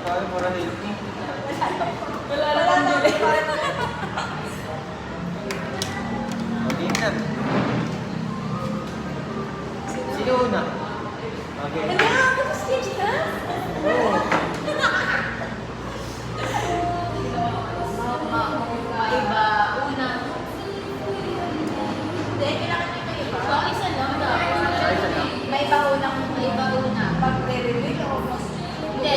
tayo para healthy. Wala lang bili. Okay na. Sino una? Okay. Ano? Stage na? Oo. Iba. Una. Hindi, kailangan nyo may iba. So, isa lang dapat. Isa lang. May iba unang, may iba una. Pag-re-reveal o mas... Hindi.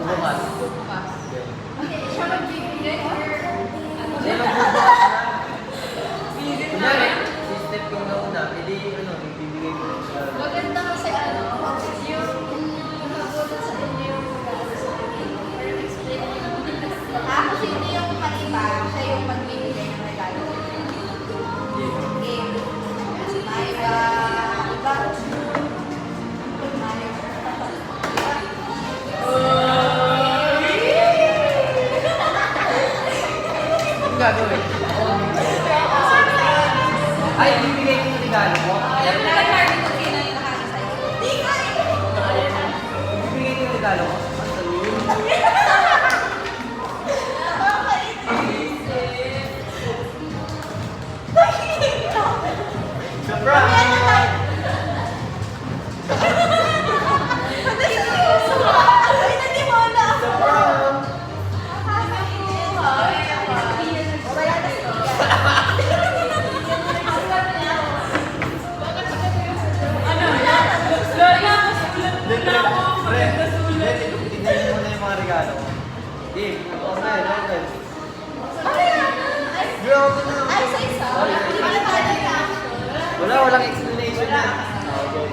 Bukas. Bukas. Hindi, siya magbibigay or... Ano? Siya magbubukas na. Bibigay na. Kunyari, si Steph yung nauna, edi ano, ibibigay ko siya. Maganda kasi ano, yung nakagulat sa inyo yung regalo sa akin. Pero explain mo lang. Tapos hindi yung mag-iba, siya yung magbibigay ng regalo. Game. Kasi tayo ba, iba? Anong gagawin? Ay, ibibigay ko yung regalo mo? Alam mo na, Harvey, kung sino yung nakakita sa'yo. Di ka Ibibigay ko yung regalo mo? Ang saluhin. Surprise! Surprise! Tingnan mo na yung mga regalo mo. Dave, okay, okay. Girl, ako na. Walang explanation na. Okay.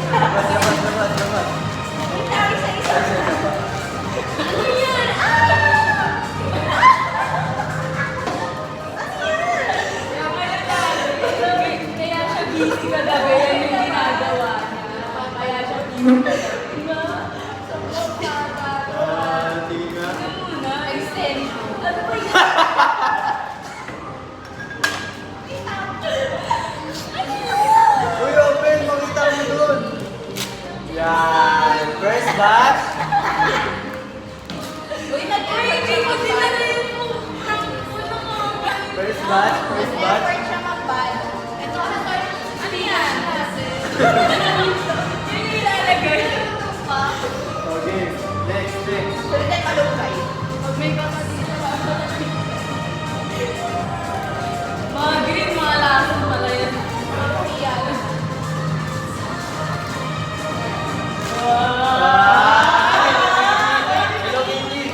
Labas, labas, labas, labas. Kaya siya busy kagabi, yan yung ginagawa niya. Kaya siya busy. Tingin nga. Extension. Ano ba yan? Uy, open! Makita mo dun! Yan! First batch! Uy, nag-break mo sila na yun mo. First batch! First batch! Effort siya mag-bad. Ito, ano yan? Yun yung ilalagay. Okay, next, next. Sulitan malukay. Pag may kapatid na mga green, mga lason pala yan. Iyan. Hello, Kitty!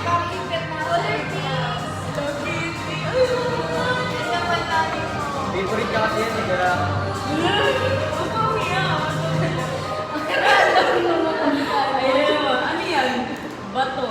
Favorite ka kasi yan, kaya... Ano yan? Bato.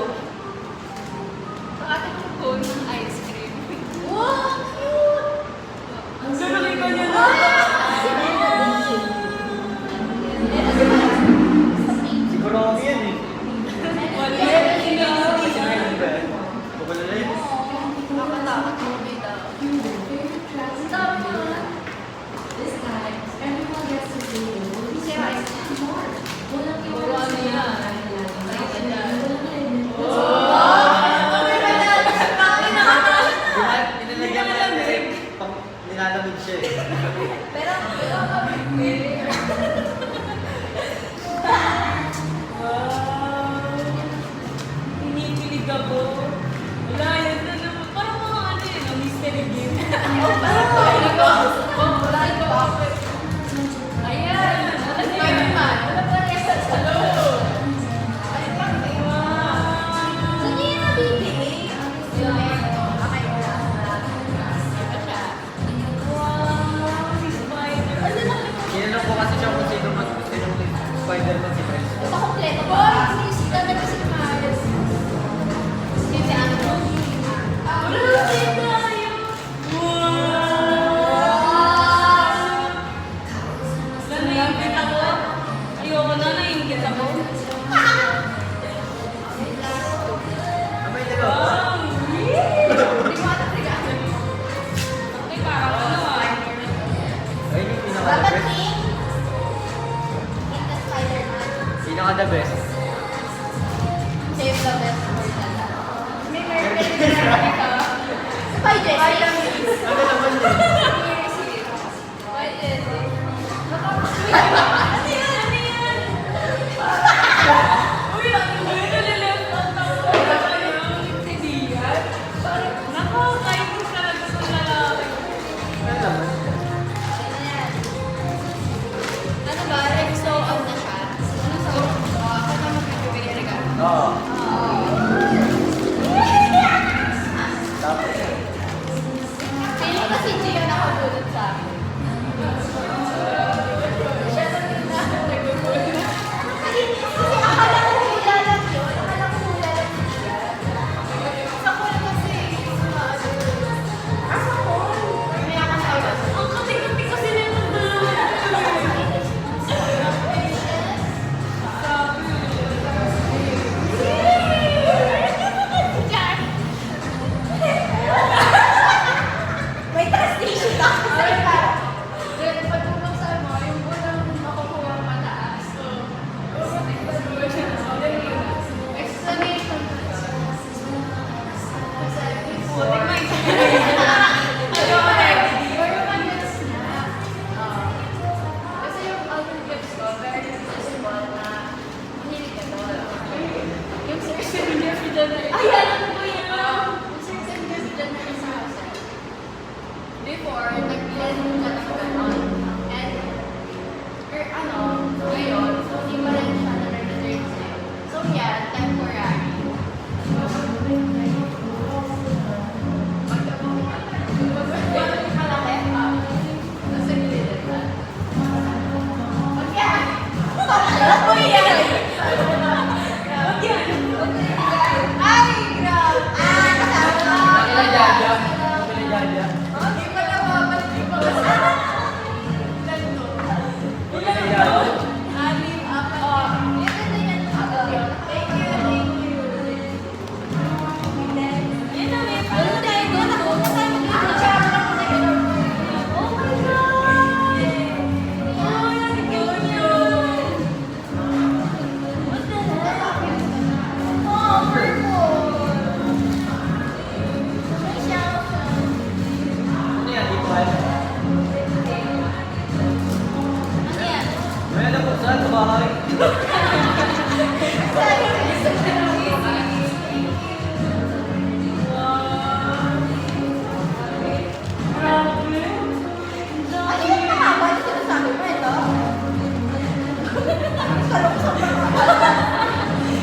Pinaka the best. Save the best for the last. May meron ka. Bye, Jessie. Ano naman yun? Bye, Jessie. Ano yan? Ano yan? Uy, ano ba yun? Nalilip ang tao. Si Dian. Nakakainis talaga sa lalaki. Ano naman? Ano ba? Rexo out na siya. Ano sa ako na mag-ibigay regalo. Oo. Tapos, Feeling ko si Gio nakabulot sa akin. Siya na rin na nagbubulo. Kasi akala ko hula lang yun. Akala ko hula lang si Gio. Sa call kasi. Sa call? May akasawa. Ang kating-kating kasi na yung may translation ako. Then, pagtulong sa mo, yung unang makukuha mataas. So, explanation. Kasi yung album gifts ko, very visible na hilig ka doon. Yung certain gift dyan na rin. Ay, alam ko yun! Yung certain gift dyan na rin sa house. Before, nag-blend ka ng ganon. And, ngayon, hindi pa rin siya na nag-return sa'yo. So, yan, temporary. Malaki? Nasa gilid na. Wag yan! Wag yan! Ay, grabe! Kasama! nakila Jaja. Nakila Jaja. Hindi ko na mabalik ko. Ilan to? Nakila Jaja. Anim, apat. Yan na yan. Apat yun. Thank you, thank you. Yan na, may pala tayo doon. Nakuha tayo dito. Charot ako sa inyo. Oh my God! Oh, nag-yun yun. What the heck? Oh, purple. May shout out. Ano yan? Ipal? Ano yan? May alam ko saan sa bahay. Ano yung mahaba na sinasabi mo ito? Salong sa mga.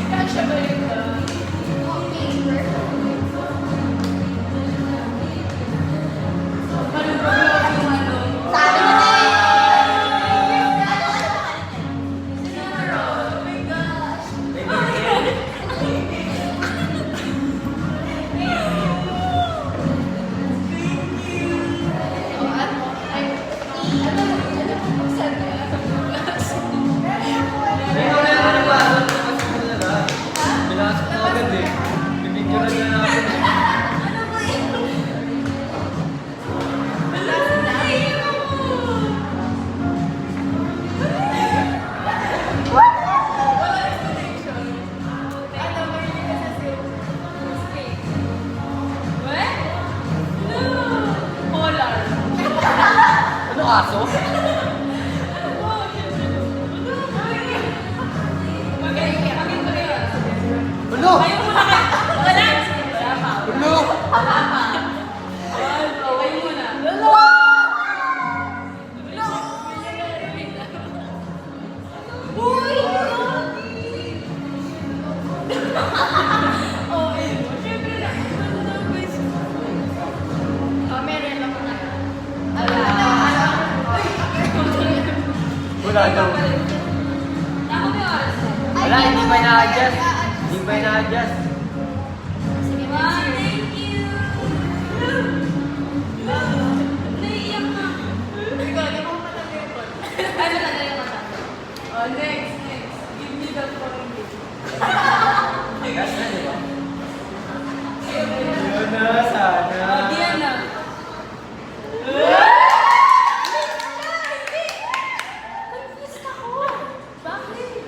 Kasya ba yun ba? Okay, sabi mo na eh! Oh my gosh! May wala na rin ba? Pinasok mo talaga. Pinasok mo agad eh. Bibigyan na natin eh. Ano aso? Ano? Ano? Wala daw. Wala, hindi pa ina-adjust. Hindi pa ina-adjust. Sige, thank you. Naiiyak na. Ikaw, di mo matanda yung phone. Ay, matanda yung mata. Oh, next. Give me the phone. Gas na, di ba? Yun na, sana. Diyan na. Confused ako. Bakit?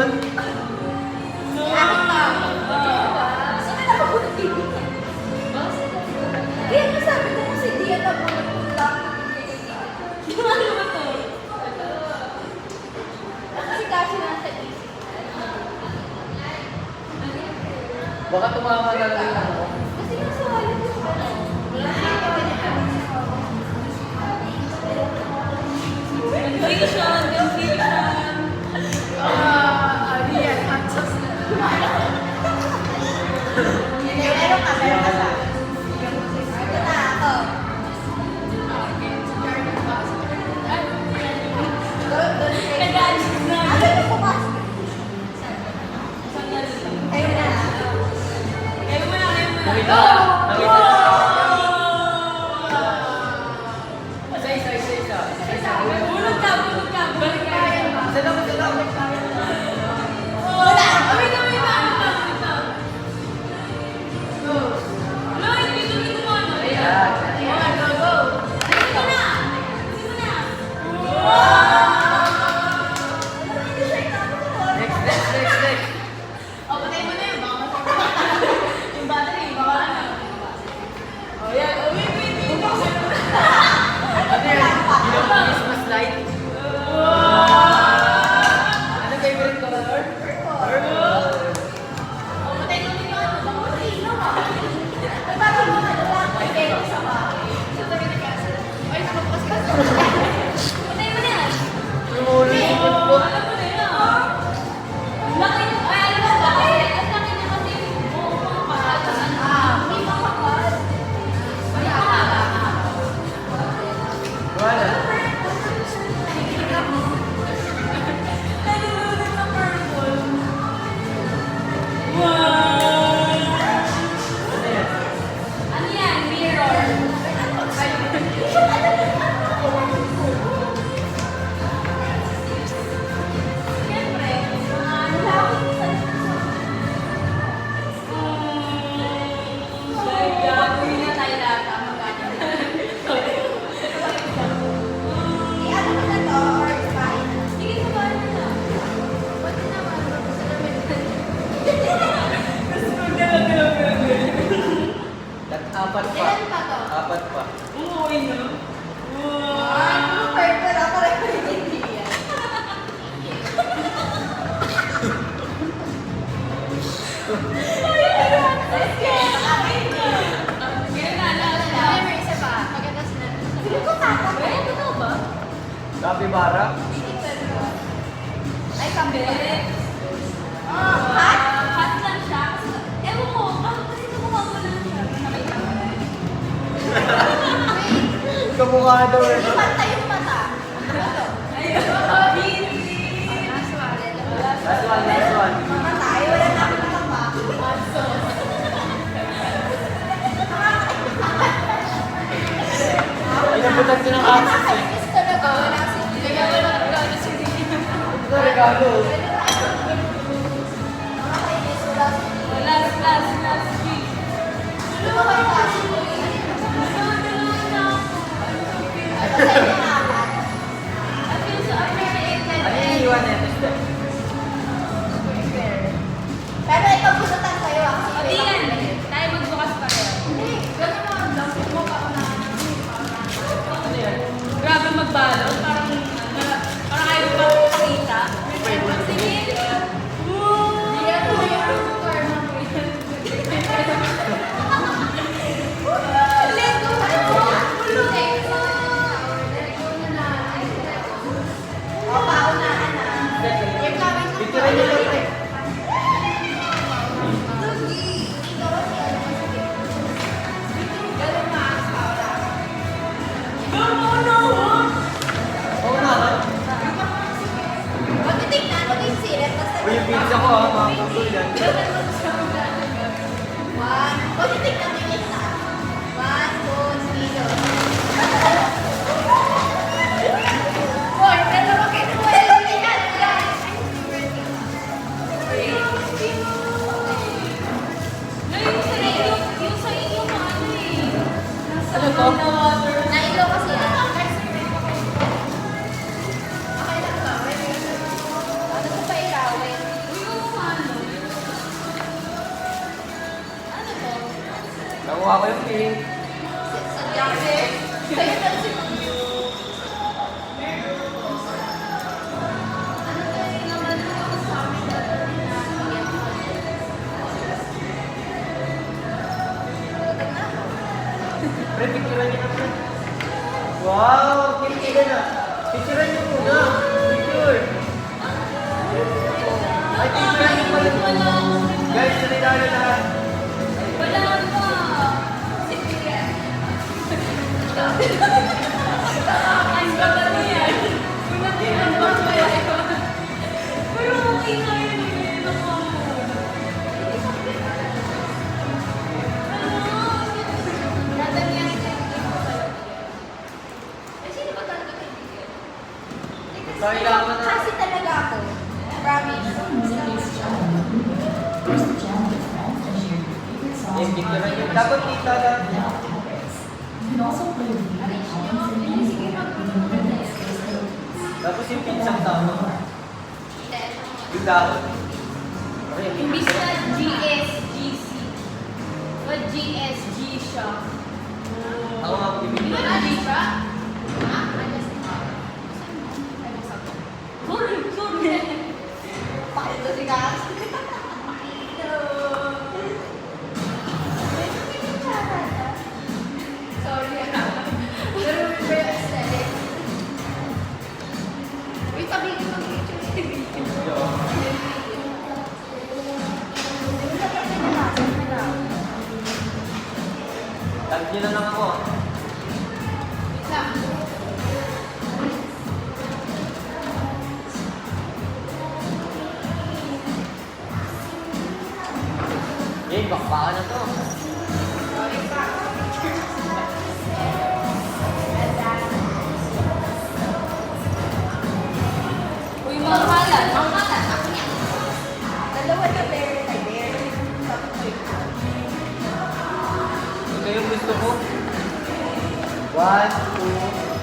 basketball? Akin na. Sino na ako ng TV? Kaya nga sabi ko kasi di yan ako nagpunta. Ano ba to? Kasi kasi nasa isip. Baka tumama na lang yung ano. Kasi nasa wala ko sa ano. Confusion! Confusion! Ariel, answers na. Meron ka sa. Ito na ako. Nag-adjust na. Ano yung pumasok? Ayun na. Ayun mo na, ayun mo na. Nakita! Nakita na. Isa. Bulog ka, bulog ka. Balik ka. Isa lang. Wala. Wait lang. Lloyd, dito mo ano. Ayan. Go. Dito na. Next. Oh, patay mo na yun. Baka masakit. Yung battery, baka ano. Oh, yan. Oh, wait. Ano yun? Christmas light? Ano favorite color? Oh, patay mo na yun. Baka masakit. Patay mo na lang. Ay, kaya isa pa. Sabi na kasi. Ay, nakabukas ka. Patay mo na yan. Yung put. Alam mo na yan. Laki niya. Ay, alam mo ba? Ang laki niya kasi yung buong mga pakatan. Hindi makapal. Ay, Wala. nalulunod sa purple. Ano yan? Ano yan? Mirror. Siyempre, laki sa gagawin na tayo lahat. I-ano mo na to or fine? Sige, kumain na lang. Pwede naman. Tapos magdala-dala. Apat pa. Ilan pa to? Apat pa. Umuwi na. Ano purple? Ako rin hindi yan. Capybara? Ay, kambere. Hot? Hot lang siya. Ewan ko, kasi kumukha mo lang siya. Kamukha daw eh. Pantay yung mata. Ayun. Last one. Mamatay, wala na akong nakapa. Inabutan ko ng access eh. Nakakainis talaga. Wala si Gigi. Wala si Gigi. Ito regalo. Nakakainis, wala si Gigi. Last week. Ano ba kayo kasi? Ano sa'yo na apat? I feel so appreciated. Ano yung iwan eh? Pero ikaw busutan sa'yo ah. O di yan, tayo magbukas pa rin. Hindi, gano'n naman lang. Mo ka na. Ano yan? Grabe magbalot, parang ayaw pa makita. Sige. Hindi yan mo yung karma mo. Let go na. Let go. Let go na na. O, paunahan na. Yung gawin ko. Picture niyo lang eh. Oo na ha? O yung pizza ko ha, mga kapul yan. Yung sa inyo pa ano eh. Ano to? Nailo kasi yan. Okay lang ba? Ano ko pa ilawin? Nakuha ko yung pink. Sadya kasi. Sa'yo na si Pre, picturean niyo na pre. Wow! Picturean na. Picturean niyo muna. Picture. Ay, picturean niyo pala. Guys, salita na lahat. Wala pa. Ang gaba niyan. Unang ba kaya ito? Pero okay nga yun eh. Dadamihan ko yung game ko sa'yo. Eh, sino ba talaga kaibigan? Kailangan na. Kasi talaga ako. Promise. Eh, picturean niyo. Dapat kita lang. Sige, magpapagod na yun. Tapos yung pinsang tama. Yung dahon. Okay, Imbis na GSGC. But GSG siya. ako nga Di bibigyan. ba na siya? Ha? Ano sa Sorry. Pakito si Gas. Pakito. Medyo pinitsara na. Sorry ah. Pero remember yung aesthetic. Wait, sabihin ko mag-picture si Vicky. Tag niyo na lang ako. Wait lang. Eh, bakbaka na to. Sorry pa. Uy, mahalan. Mangkalan, ako yan. Dalawa na bear na bear. Sabi ko yun. Ito yung gusto ko. 1, 2,